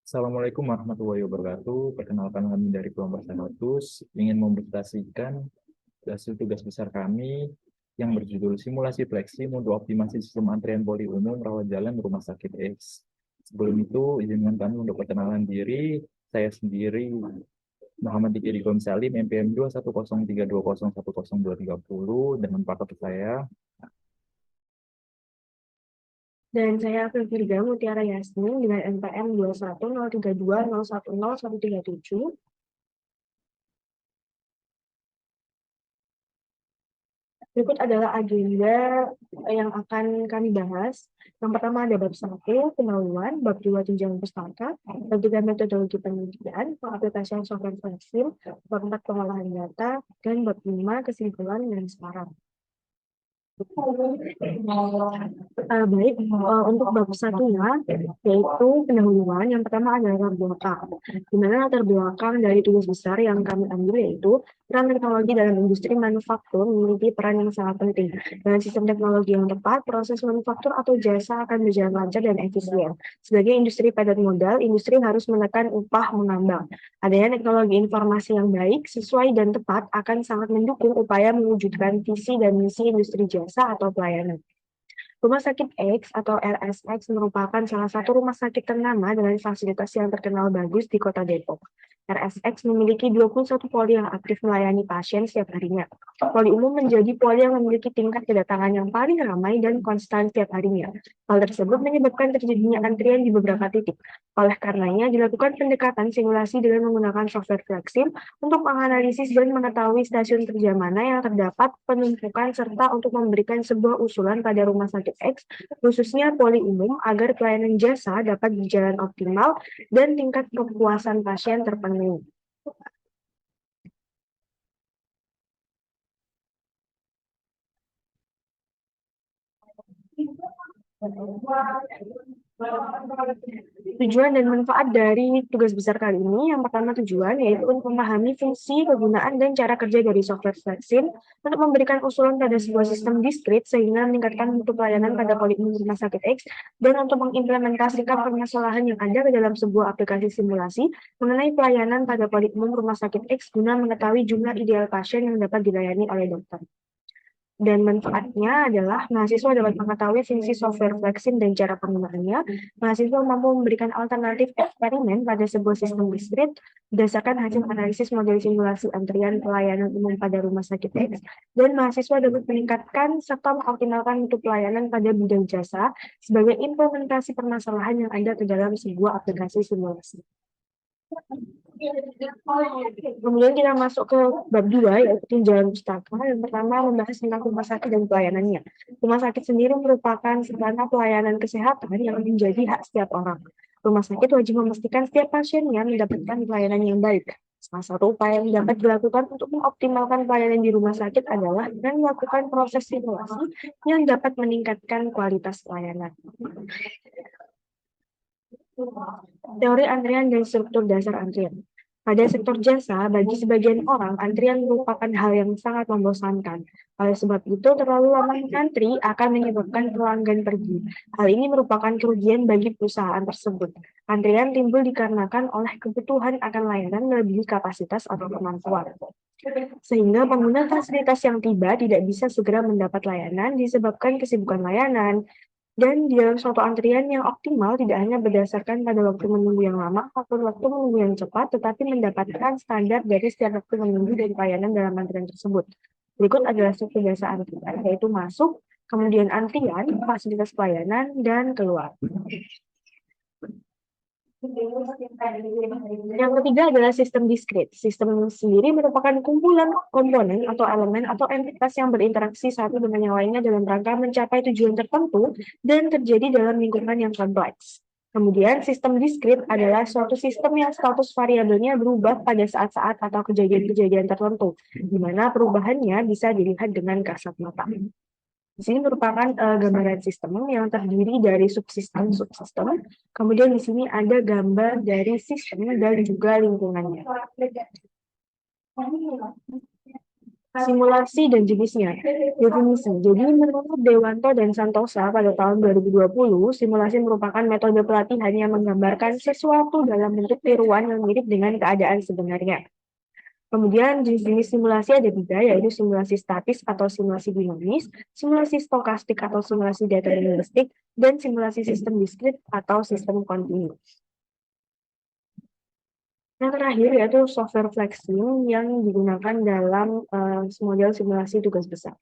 Assalamualaikum warahmatullahi wabarakatuh. Perkenalkan kami dari kelompok 100 ingin mempresentasikan hasil tugas besar kami yang berjudul Simulasi Fleksi Mutu Optimasi Sistem Antrian Poli Umum Rawat Jalan Rumah Sakit X. Sebelum itu, izinkan kami untuk perkenalan diri. Saya sendiri Muhammad Diki Salim, MPM 21032010230 dengan paket saya. Dan saya Firda Mutiara Yasmin dengan NPM 21032010137. Berikut adalah agenda yang akan kami bahas. Yang pertama ada bab 1, pendahuluan, bab 2, tunjangan pustaka, bab 3, metodologi penelitian, pengaplikasian software fleksil, bab 4, pengolahan data, dan bab 5, kesimpulan dan sekarang. Baik, untuk bab satunya, yaitu pendahuluan, yang pertama adalah latar belakang. Di mana latar belakang dari tugas besar yang kami ambil yaitu peran teknologi dalam industri manufaktur memiliki peran yang sangat penting. Dengan sistem teknologi yang tepat, proses manufaktur atau jasa akan berjalan lancar dan efisien. Sebagai industri padat modal, industri harus menekan upah mengambang. Adanya teknologi informasi yang baik, sesuai dan tepat akan sangat mendukung upaya mewujudkan visi dan misi industri jasa atau pelayanan. Rumah Sakit X atau RSX merupakan salah satu rumah sakit ternama dengan fasilitas yang terkenal bagus di Kota Depok. RSX memiliki 21 poli yang aktif melayani pasien setiap harinya. Poli umum menjadi poli yang memiliki tingkat kedatangan yang paling ramai dan konstan setiap harinya. Hal tersebut menyebabkan terjadinya antrian di beberapa titik. Oleh karenanya, dilakukan pendekatan simulasi dengan menggunakan software fleksib untuk menganalisis dan mengetahui stasiun kerja mana yang terdapat penumpukan serta untuk memberikan sebuah usulan pada rumah sakit X, khususnya poli umum, agar pelayanan jasa dapat berjalan optimal dan tingkat kepuasan pasien terpenuhi. Tujuan dan manfaat dari tugas besar kali ini, yang pertama tujuan yaitu untuk memahami fungsi, kegunaan, dan cara kerja dari software flexing untuk memberikan usulan pada sebuah sistem diskrit sehingga meningkatkan mutu pelayanan pada poli umum rumah sakit X dan untuk mengimplementasikan permasalahan yang ada ke dalam sebuah aplikasi simulasi mengenai pelayanan pada poli umum rumah sakit X guna mengetahui jumlah ideal pasien yang dapat dilayani oleh dokter. Dan manfaatnya adalah mahasiswa dapat mengetahui fungsi software flexing dan cara penggunaannya. Mahasiswa mampu memberikan alternatif eksperimen pada sebuah sistem diskrit berdasarkan hasil analisis model simulasi antrian pelayanan umum pada rumah sakit X. Dan mahasiswa dapat meningkatkan serta mengoptimalkan mutu pelayanan pada bidang jasa sebagai implementasi permasalahan yang ada ke dalam sebuah aplikasi simulasi. Kemudian kita masuk ke bab 2, yaitu tinjauan pustaka. Yang pertama membahas tentang rumah sakit dan pelayanannya. Rumah sakit sendiri merupakan sarana pelayanan kesehatan yang menjadi hak setiap orang. Rumah sakit wajib memastikan setiap pasiennya mendapatkan pelayanan yang baik. Salah satu upaya yang dapat dilakukan untuk mengoptimalkan pelayanan di rumah sakit adalah dengan melakukan proses simulasi yang dapat meningkatkan kualitas pelayanan. Teori antrian dan struktur dasar antrian. Pada sektor jasa, bagi sebagian orang, antrian merupakan hal yang sangat membosankan. Oleh sebab itu, terlalu lama antri akan menyebabkan pelanggan pergi. Hal ini merupakan kerugian bagi perusahaan tersebut. Antrian timbul dikarenakan oleh kebutuhan akan layanan melebihi kapasitas atau kemampuan. Sehingga pengguna fasilitas yang tiba tidak bisa segera mendapat layanan disebabkan kesibukan layanan, dan di dalam suatu antrian yang optimal tidak hanya berdasarkan pada waktu menunggu yang lama ataupun waktu menunggu yang cepat, tetapi mendapatkan standar dari setiap waktu menunggu dan pelayanan dalam antrian tersebut. Berikut adalah struktur jasa antrian, yaitu masuk, kemudian antrian, fasilitas pelayanan, dan keluar. Yang ketiga adalah sistem diskrit. Sistem sendiri merupakan kumpulan komponen atau elemen atau entitas yang berinteraksi satu dengan yang lainnya dalam rangka mencapai tujuan tertentu dan terjadi dalam lingkungan yang kompleks. Kemudian sistem diskrit adalah suatu sistem yang status variabelnya berubah pada saat-saat atau kejadian-kejadian tertentu, di mana perubahannya bisa dilihat dengan kasat mata. Di sini merupakan gambaran sistem yang terdiri dari subsistem. Kemudian di sini ada gambar dari sistem dan juga lingkungannya. Simulasi dan jenisnya. Definisi. Jadi menurut Dewanto dan Santosa pada tahun 2020, simulasi merupakan metode pelatihan yang menggambarkan sesuatu dalam bentuk tiruan yang mirip dengan keadaan sebenarnya. Kemudian jenis-jenis simulasi ada tiga, yaitu simulasi statis atau simulasi dinamis, simulasi stokastik atau simulasi deterministik, dan simulasi sistem diskrit atau sistem kontinu. Yang terakhir yaitu software flexing yang digunakan dalam model simulasi tugas besar,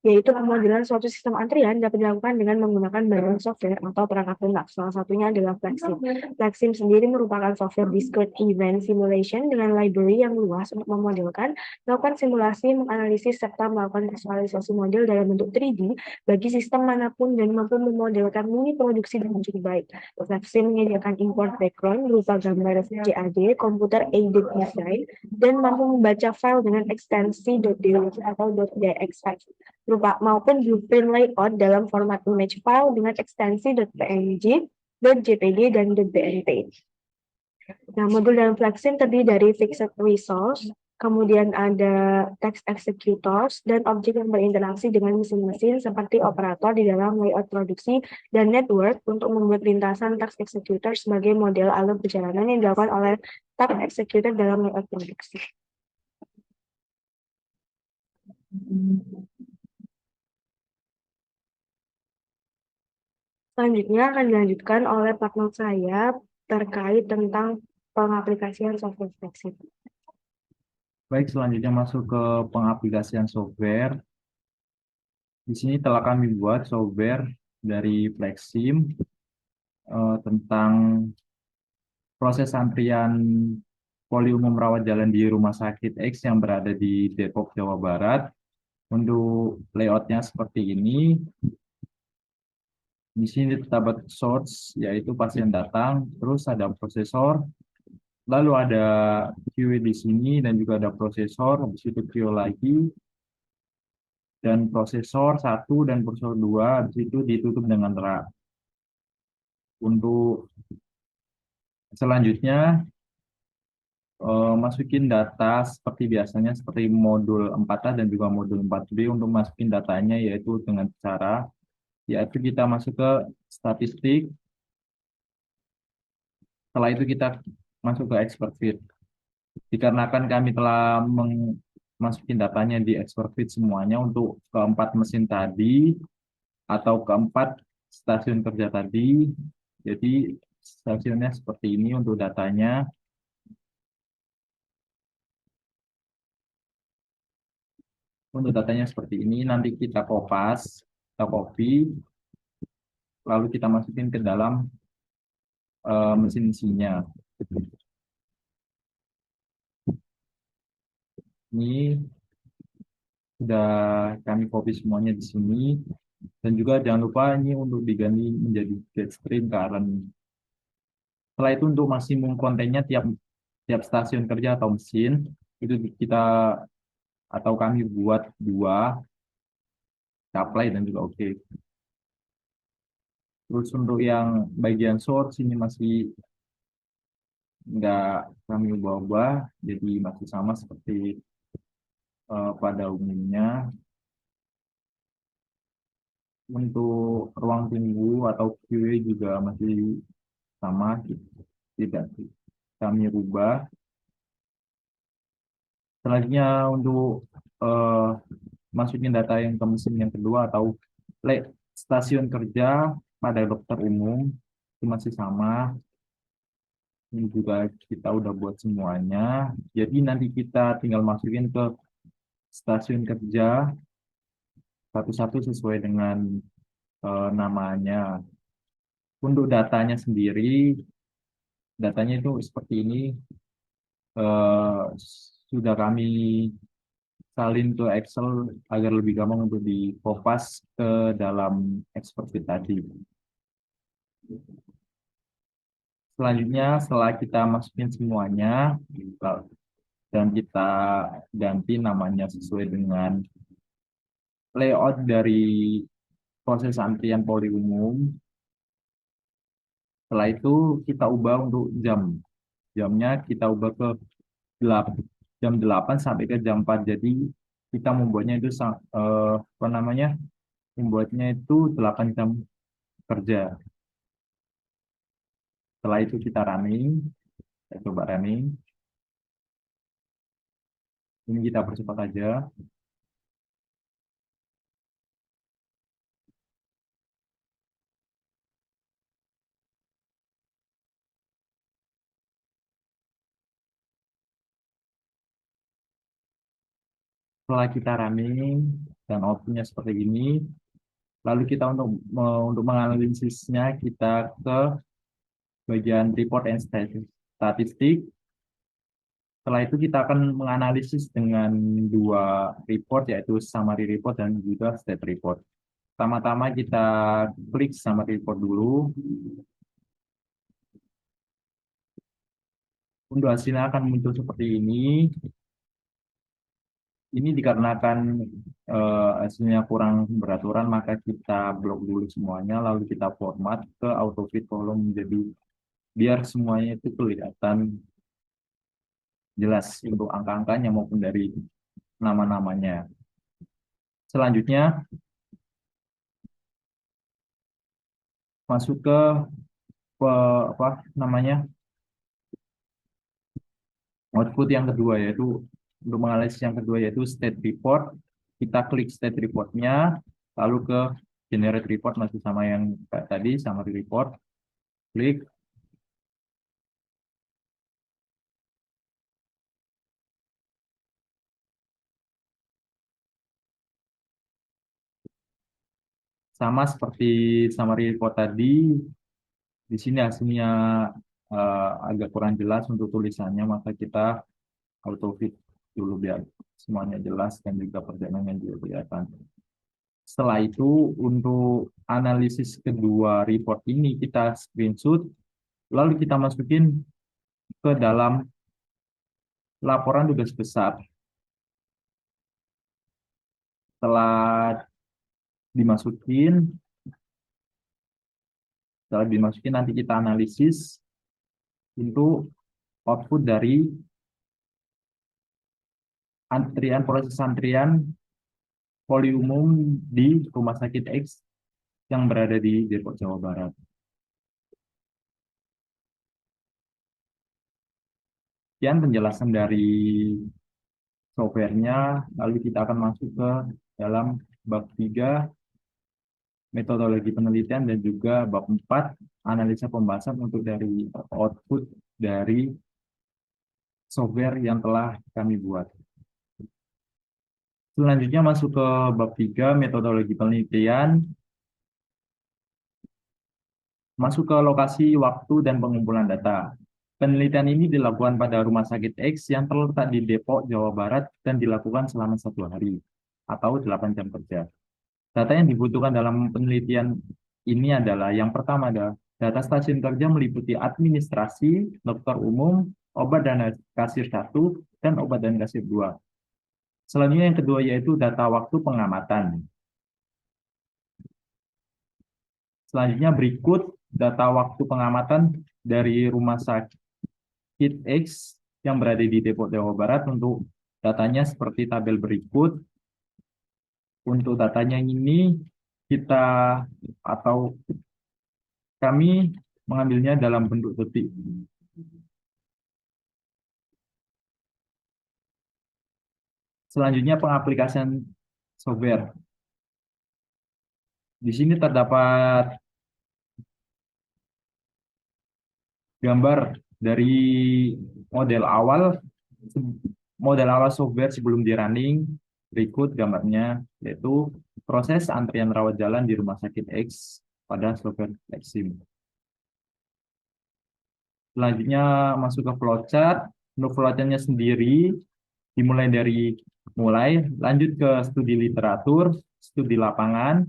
yaitu pemodelan suatu sistem antrian dapat dilakukan dengan menggunakan bagian software atau perangkat lunak. Salah satunya adalah Flexim. Flexim sendiri merupakan software discrete event simulation dengan library yang luas untuk memodelkan, melakukan simulasi, menganalisis, serta melakukan visualisasi model dalam bentuk 3D bagi sistem manapun dan mampu memodelkan mini produksi dengan cukup baik. Flexim menyediakan import background berupa gambar CAD, computer aided design, dan mampu membaca file dengan ekstensi .dw atau .dxf maupun blueprint layout dalam format image file dengan ekstensi .png, .jpg, dan .bmp. Nah, modul dalam Flexim terdiri dari fixed resource, kemudian ada text executors, dan objek yang berinteraksi dengan mesin-mesin seperti operator di dalam layout produksi dan network untuk membuat lintasan text executor sebagai model alur perjalanan yang dilakukan oleh text executor dalam layout produksi. Selanjutnya akan dilanjutkan oleh partner saya terkait tentang pengaplikasian software Flexim. Baik, selanjutnya masuk ke pengaplikasian software. Di sini telah kami buat software dari Flexim tentang proses antrian poli umum rawat jalan di Rumah Sakit X yang berada di Depok, Jawa Barat. Untuk layoutnya seperti ini. Di sini terdapat source, yaitu pasien datang, terus ada prosesor, lalu ada QA di sini, dan juga ada prosesor, habis itu QA lagi, dan prosesor 1 dan prosesor 2, habis itu ditutup dengan rak. Untuk selanjutnya, masukin data seperti biasanya, seperti modul 4A dan juga modul 4B. Untuk masukin datanya yaitu dengan cara, yaitu kita masuk ke statistik. Setelah itu kita masuk ke expert fit. Dikarenakan kami telah masukin datanya di expert fit semuanya untuk keempat mesin tadi atau keempat stasiun kerja tadi. Jadi stasiunnya seperti ini untuk datanya. Untuk datanya seperti ini, nanti kita kopas, kita copy, lalu kita masukin ke dalam mesin-mesinnya. Ini sudah kami copy semuanya di sini. Dan juga jangan lupa ini untuk diganti menjadi get stream current. Setelah itu untuk maksimum kontennya tiap stasiun kerja atau mesin itu kita atau kami buat 2, apply dan juga oke. Terus untuk yang bagian source ini masih nggak kami ubah-ubah, jadi masih sama seperti pada umumnya. Untuk ruang tunggu atau QA juga masih sama, tidak kami rubah. Selanjutnya untuk masukin data yang ke mesin yang kedua atau stasiun kerja pada dokter umum itu masih sama. Ini juga kita udah buat semuanya. Jadi nanti kita tinggal masukin ke stasiun kerja satu-satu sesuai dengan namanya. Untuk datanya sendiri, datanya itu seperti ini. Sudah kami salin ke Excel agar lebih gampang untuk dikopas ke dalam expert fit tadi. Selanjutnya setelah kita masukin semuanya dan kita ganti namanya sesuai dengan layout dari proses antrian poli umum. Setelah itu kita ubah untuk jam. Jamnya kita ubah ke jam 8 sampai ke jam 4. Jadi kita membuatnya itu apa namanya? Membuatnya itu 8 jam kerja. Setelah itu kita running, kita coba running. Ini kita percepat aja. Setelah kita running dan outputnya seperti ini, lalu kita untuk menganalisisnya kita ke bagian report and statistik. Setelah itu kita akan menganalisis dengan dua report, yaitu summary report dan juga state report. Pertama-tama kita klik summary report dulu. Untuk hasilnya akan muncul seperti ini. Ini dikarenakan hasilnya kurang beraturan, maka kita blok dulu semuanya, lalu kita format ke auto fit column, jadi biar semuanya itu kelihatan jelas untuk angka-angkanya maupun dari nama-namanya. Selanjutnya masuk ke apa namanya output yang kedua, yaitu untuk menganalisis yang kedua yaitu state report. Kita klik state reportnya, lalu ke generate report, masih sama yang kayak tadi, summary report. Klik. Sama seperti summary report tadi, di sini hasilnya agak kurang jelas untuk tulisannya, maka kita auto fit dulu biar semuanya jelas dan juga perjalanannya juga kelihatan. Setelah itu, untuk analisis kedua report ini kita screenshot, lalu kita masukin ke dalam laporan tugas besar. Setelah dimasukin, nanti kita analisis untuk output dari proses antrian poli umum di Rumah Sakit X yang berada di Depok, Jawa Barat. Sekian penjelasan dari softwarenya, lalu kita akan masuk ke dalam bab 3, metodologi penelitian, dan juga bab 4, analisa pembahasan untuk dari output dari software yang telah kami buat. Selanjutnya masuk ke bab 3, metodologi penelitian. Masuk ke lokasi, waktu, dan pengumpulan data. Penelitian ini dilakukan pada Rumah Sakit X yang terletak di Depok, Jawa Barat, dan dilakukan selama 1 hari, atau 8 jam kerja. Data yang dibutuhkan dalam penelitian ini adalah, yang pertama adalah data stasiun kerja meliputi administrasi, dokter umum, obat dan kasir 1, dan obat dan kasir 2. Selanjutnya yang kedua yaitu data waktu pengamatan. Selanjutnya berikut data waktu pengamatan dari Rumah Sakit X yang berada di Depok, Jawa Barat. Untuk datanya seperti tabel berikut. Untuk datanya ini kami mengambilnya dalam bentuk detik. Selanjutnya pengaplikasian software. Di sini terdapat gambar dari model awal software sebelum di running. Berikut gambarnya, yaitu proses antrian rawat jalan di Rumah Sakit X pada software Lexim. Selanjutnya masuk ke flowchart. Untuk flowchartnya sendiri dimulai dari lanjut ke studi literatur, studi lapangan,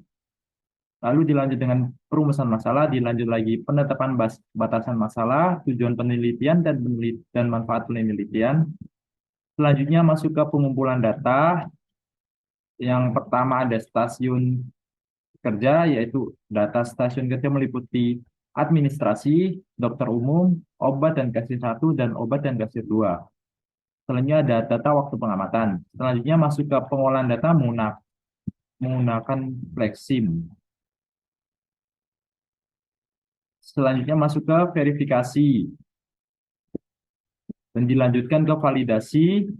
lalu dilanjut dengan perumusan masalah, dilanjut lagi penetapan batasan masalah, tujuan penelitian dan manfaat penelitian. Selanjutnya masuk ke pengumpulan data. Yang pertama ada stasiun kerja, yaitu data stasiun kerja meliputi administrasi, dokter umum, obat dan kasir 1, dan obat dan kasir 2. Selanjutnya ada data waktu pengamatan. Selanjutnya masuk ke pengolahan data menggunakan Flexsim. Selanjutnya masuk ke verifikasi dan dilanjutkan ke validasi.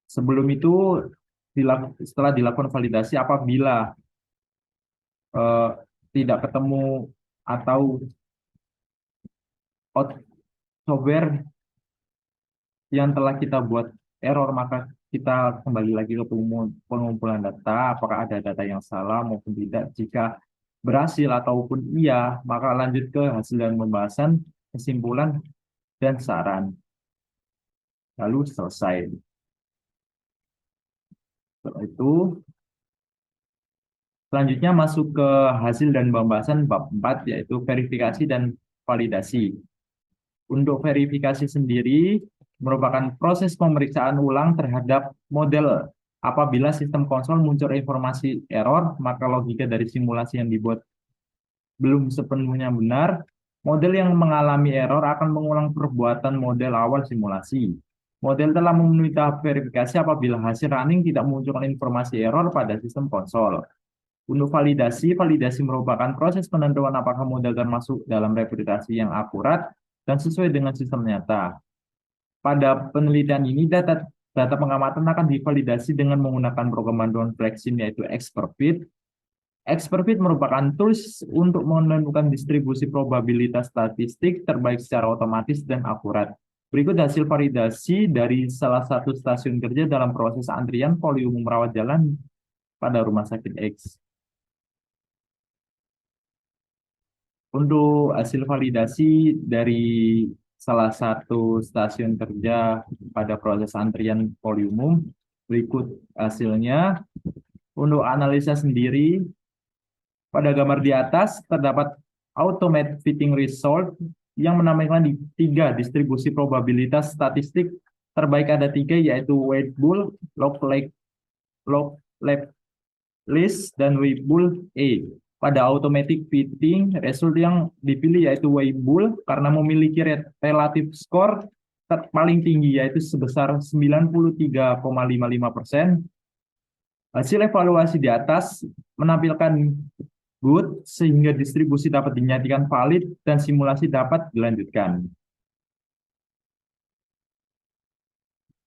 Sebelum itu setelah dilakukan validasi apabila eh, tidak ketemu atau software yang telah kita buat error, maka kita kembali lagi ke pengumpulan data, apakah ada data yang salah maupun tidak. Jika berhasil ataupun iya, maka lanjut ke hasil dan pembahasan, kesimpulan, dan saran. Lalu selesai. Setelah itu, selanjutnya masuk ke hasil dan pembahasan bab 4, yaitu verifikasi dan validasi. Untuk verifikasi sendiri merupakan proses pemeriksaan ulang terhadap model. Apabila sistem konsol muncul informasi error, maka logika dari simulasi yang dibuat belum sepenuhnya benar. Model yang mengalami error akan mengulang perbuatan model awal simulasi. Model telah memenuhi tahap verifikasi apabila hasil running tidak menunjukkan informasi error pada sistem konsol. Untuk validasi, validasi merupakan proses penentuan apakah model termasuk dalam representasi yang akurat dan sesuai dengan sistem nyata. Pada penelitian ini, data pengamatan akan divalidasi dengan menggunakan program bantuan Flexim yaitu Xperfit. Xperfit merupakan tools untuk menentukan distribusi probabilitas statistik terbaik secara otomatis dan akurat. Berikut hasil validasi dari salah satu stasiun kerja dalam proses antrian poli umum rawat jalan pada Rumah Sakit X. Untuk hasil validasi dari salah satu stasiun kerja pada proses antrian poli umum, berikut hasilnya. Untuk analisa sendiri, pada gambar di atas terdapat automated fitting result yang menampilkan di 3 distribusi probabilitas statistik terbaik ada 3, yaitu Weibull, log list, dan Weibull A. Pada automatic fitting, result yang dipilih yaitu Weibull karena memiliki relatif skor paling tinggi yaitu sebesar 93,55%. Hasil evaluasi di atas menampilkan good sehingga distribusi dapat dinyatakan valid dan simulasi dapat dilanjutkan.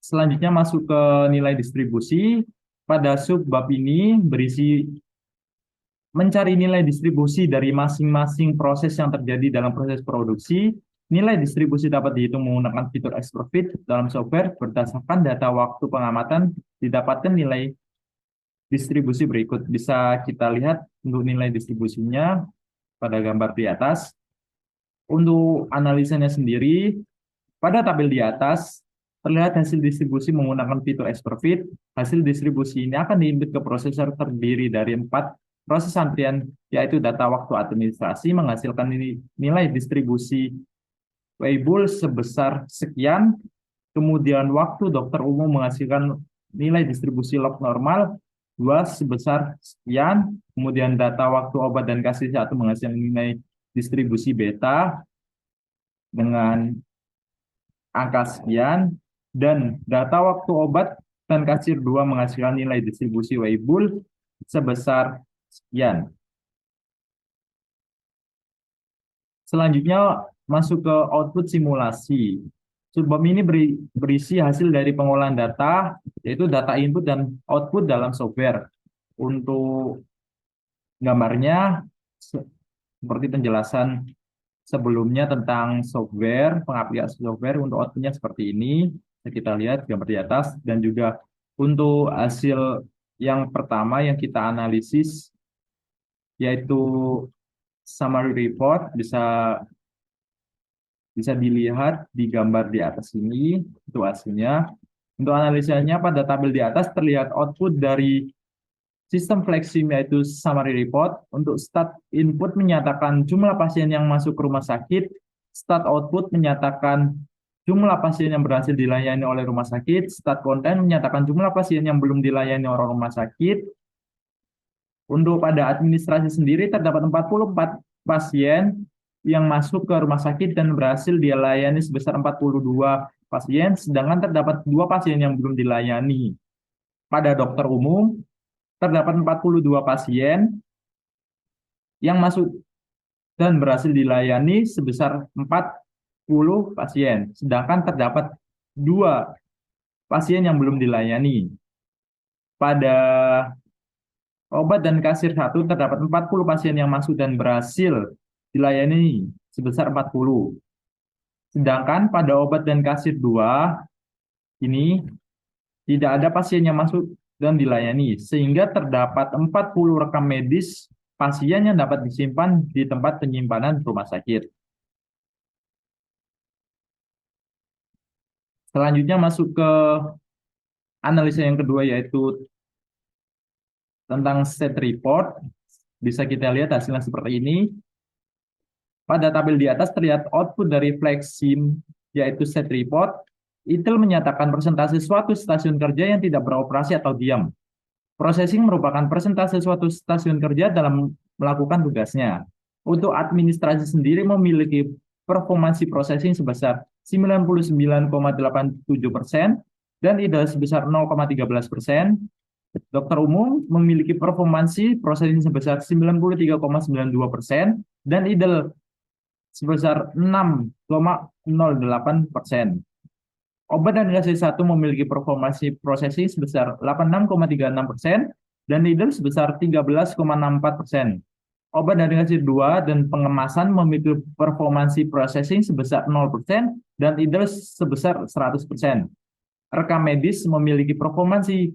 Selanjutnya masuk ke nilai distribusi. Pada subbab ini berisi mencari nilai distribusi dari masing-masing proses yang terjadi dalam proses produksi. Nilai distribusi dapat dihitung menggunakan fitur Xperfit dalam software berdasarkan data waktu pengamatan didapatkan nilai distribusi berikut. Bisa kita lihat untuk nilai distribusinya pada gambar di atas. Untuk analisanya sendiri, pada tabel di atas terlihat hasil distribusi menggunakan fitur Xperfit. Hasil distribusi ini akan diinput ke prosesor terdiri dari 4 proses antrian, yaitu data waktu administrasi menghasilkan nilai distribusi Weibull sebesar sekian, kemudian waktu dokter umum menghasilkan nilai distribusi log normal 2 sebesar sekian, kemudian data waktu obat dan kasih 1 menghasilkan nilai distribusi beta dengan angka sekian, dan data waktu obat dan kasir 2 menghasilkan nilai distribusi Weibull sebesar sekian. Selanjutnya masuk ke output simulasi. Subbab ini berisi hasil dari pengolahan data, yaitu data input dan output dalam software. Untuk gambarnya, seperti penjelasan sebelumnya tentang software, pengaplikasian software, untuk outputnya seperti ini. Kita lihat gambar di atas, dan juga untuk hasil yang pertama yang kita analisis, yaitu summary report, bisa dilihat di gambar di atas ini, itu hasilnya. Untuk analisanya pada tabel di atas terlihat output dari sistem Flexim yaitu summary report. Untuk stat input menyatakan jumlah pasien yang masuk ke rumah sakit, stat output menyatakan jumlah pasien yang berhasil dilayani oleh rumah sakit, stat content menyatakan jumlah pasien yang belum dilayani oleh rumah sakit. Untuk pada administrasi sendiri terdapat 44 pasien yang masuk ke rumah sakit dan berhasil dilayani sebesar 42 pasien, sedangkan terdapat 2 pasien yang belum dilayani. Pada dokter umum, terdapat 42 pasien yang masuk dan berhasil dilayani sebesar 40 pasien, sedangkan terdapat 2 pasien yang belum dilayani. Pada obat dan kasir 1 terdapat 40 pasien yang masuk dan berhasil dilayani sebesar 40. Sedangkan pada obat dan kasir 2 ini tidak ada pasien yang masuk dan dilayani, sehingga terdapat 40 rekam medis pasien yang dapat disimpan di tempat penyimpanan rumah sakit. Selanjutnya masuk ke analisa yang kedua, yaitu tentang state report. Bisa kita lihat hasilnya seperti ini. Pada tabel di atas terlihat output dari Flexim, yaitu state report. ITIL menyatakan persentase suatu stasiun kerja yang tidak beroperasi atau diam. Processing merupakan persentase suatu stasiun kerja dalam melakukan tugasnya. Untuk administrasi sendiri memiliki performansi processing sebesar 99,87% dan IDA sebesar 0,13%. Dokter umum memiliki performansi processing sebesar 93,92% dan IDA sebesar 6,08%. Obat dan kasir 1 memiliki performansi processing sebesar 86,36% dan needle sebesar 13,64%. Obat dan kasir 2 dan pengemasan memiliki performansi processing sebesar 0% dan needle sebesar 100%. Rekam medis memiliki performansi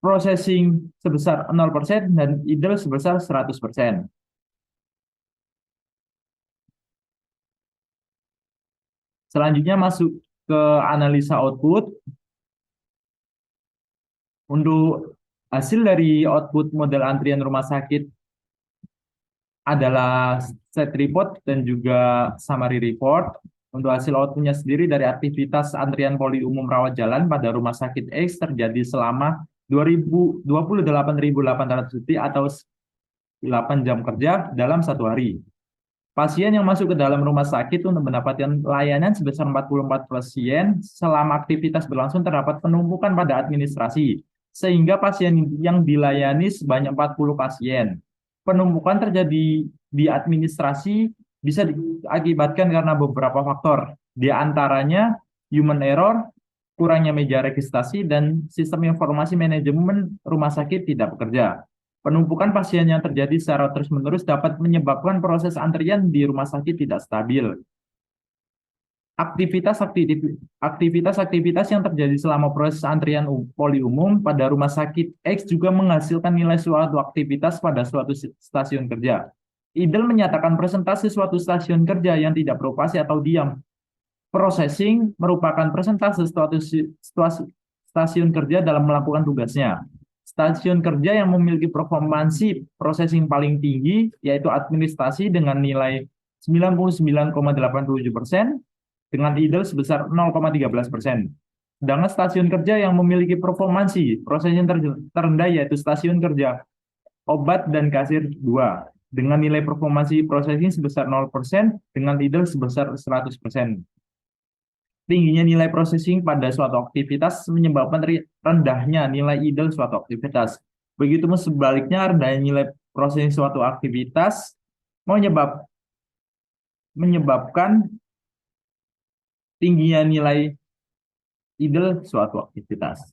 processing sebesar 0% dan needle sebesar 100%. Selanjutnya masuk ke analisa output. Untuk hasil dari output model antrian rumah sakit adalah set report dan juga summary report. Untuk hasil outputnya sendiri dari aktivitas antrian poli umum rawat jalan pada rumah sakit X terjadi selama 28.800 detik atau 8 jam kerja dalam 1 hari. Pasien yang masuk ke dalam rumah sakit untuk mendapatkan layanan sebesar 44 pasien, selama aktivitas berlangsung terdapat penumpukan pada administrasi, sehingga pasien yang dilayani sebanyak 40 pasien. Penumpukan terjadi di administrasi bisa diakibatkan karena beberapa faktor, di antaranya human error, kurangnya meja registrasi, dan sistem informasi manajemen rumah sakit tidak bekerja. Penumpukan pasien yang terjadi secara terus-menerus dapat menyebabkan proses antrian di rumah sakit tidak stabil. Aktivitas yang terjadi selama proses antrian poli umum pada rumah sakit X juga menghasilkan nilai suatu aktivitas pada suatu stasiun kerja. IDEL menyatakan presentasi suatu stasiun kerja yang tidak beroperasi atau diam. Processing merupakan presentasi suatu stasiun kerja dalam melakukan tugasnya. Stasiun kerja yang memiliki performansi processing paling tinggi, yaitu administrasi dengan nilai 99,87%, dengan IDEL sebesar 0,13%. Sedangkan stasiun kerja yang memiliki performansi processing terendah, yaitu stasiun kerja obat dan kasir 2, dengan nilai performansi processing sebesar 0%, dengan IDEL sebesar 100%. Tingginya nilai processing pada suatu aktivitas menyebabkan rendahnya nilai IDEL suatu aktivitas. Begitu sebaliknya, rendahnya nilai processing suatu aktivitas menyebabkan tingginya nilai IDEL suatu aktivitas.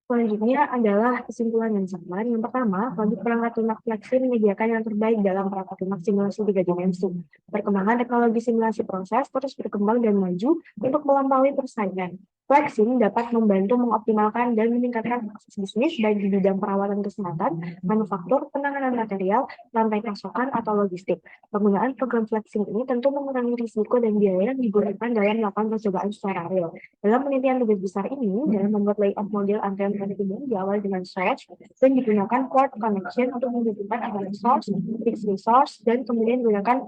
Selanjutnya adalah kesimpulan yang sama. Yang pertama, produk perangkat lunak Flexim menyediakan yang terbaik dalam perangkat lunak simulasi 3 dimensi. Perkembangan teknologi simulasi proses terus berkembang dan maju untuk melampaui persaingan. Flexim dapat membantu mengoptimalkan dan meningkatkan proses bisnis baik di bidang perawatan kesehatan, manufaktur, penanganan material, rantai pasokan, atau logistik. Penggunaan program Flexim ini tentu mengurangi risiko dan biaya yang digunakan dalam melakukan percobaan secara real. Dalam penelitian tugas besar ini, dalam membuat layout model antrian umum diawali dengan stretch dan digunakan port connection untuk menghubungkan antara source, fixed resource, dan kemudian digunakan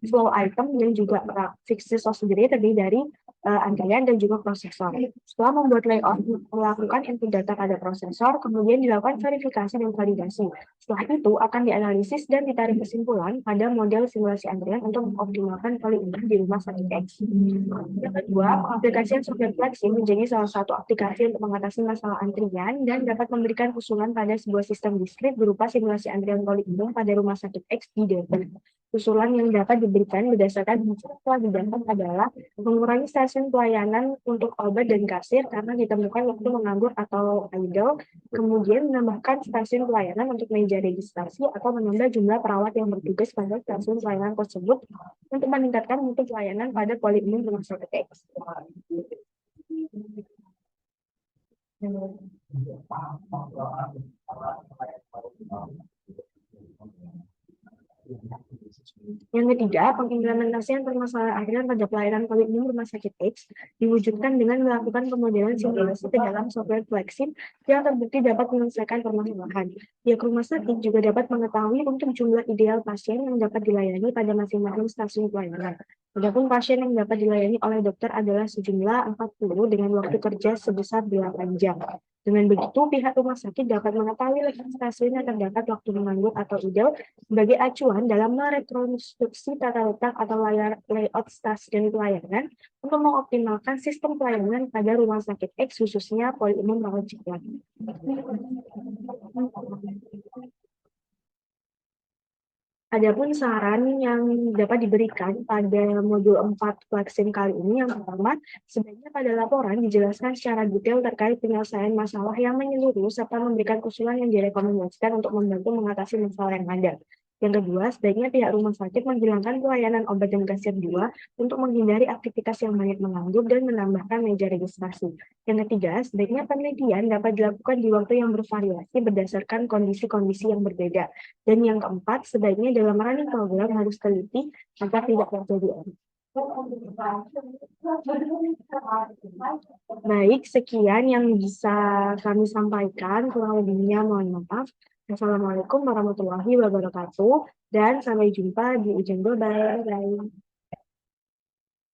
flow item dan juga fixed resource sendiri terdiri dari antrian dan juga prosesor. Setelah membuat layout, melakukan input data pada prosesor, kemudian dilakukan verifikasi dan validasi. Setelah itu akan dianalisis dan ditarik kesimpulan pada model simulasi antrian untuk mengoptimalkan polyimage di rumah sakit X. Yang kedua, aplikasi software Flexi menjadi salah satu aplikasi untuk mengatasi masalah antrian dan dapat memberikan usulan pada sebuah sistem diskrit berupa simulasi antrian polyimage pada rumah sakit X di Depok. Usulan yang dapat diberikan berdasarkan hasil telah didapat adalah mengurangi stasiun pelayanan untuk obat dan kasir karena ditemukan waktu menganggur atau idle, kemudian menambahkan stasiun pelayanan untuk meja registrasi atau menambah jumlah perawat yang bertugas pada stasiun pelayanan tersebut untuk meningkatkan mutu pelayanan pada poliklinik rumah sakit X. Yang ketiga, pengimplementasian permasalahan antrian pada pelayanan poliklinik rumah sakit X diwujudkan dengan melakukan pemodelan simulasi ke dalam software Flexi yang terbukti dapat menyelesaikan permasalahan. Pihak rumah sakit juga dapat mengetahui untuk jumlah ideal pasien yang dapat dilayani pada masing-masing stasiun pelayanan. Adapun pasien yang dapat dilayani oleh dokter adalah sejumlah 40 dengan waktu kerja sebesar 8 jam. Dengan begitu, pihak rumah sakit dapat mengetahui letak stasiun yang terdapat waktu menganggur atau idle sebagai acuan dalam merekonstruksi tata letak atau layout stasiun pelayanan untuk mengoptimalkan sistem pelayanan pada rumah sakit X khususnya Poli Umum Rawat Jalan. Adapun saran yang dapat diberikan pada modul 4 vaksin kali ini, yang pertama, sebaiknya pada laporan dijelaskan secara detail terkait penyelesaian masalah yang menyeluruh serta memberikan usulan yang direkomendasikan untuk membantu mengatasi masalah yang ada. Yang kedua, sebaiknya pihak rumah sakit menghilangkan pelayanan obat dan kasir 2 untuk menghindari aktivitas yang banyak menganggur dan menambahkan meja registrasi. Yang ketiga, sebaiknya penelitian dapat dilakukan di waktu yang bervariasi berdasarkan kondisi-kondisi yang berbeda. Dan yang keempat, sebaiknya dalam running program harus teliti agar tidak terjadi error. Baik, sekian yang bisa kami sampaikan. Kurang lebihnya mohon maaf. Assalamualaikum warahmatullahi wabarakatuh. Dan sampai jumpa di ujian global. Bye.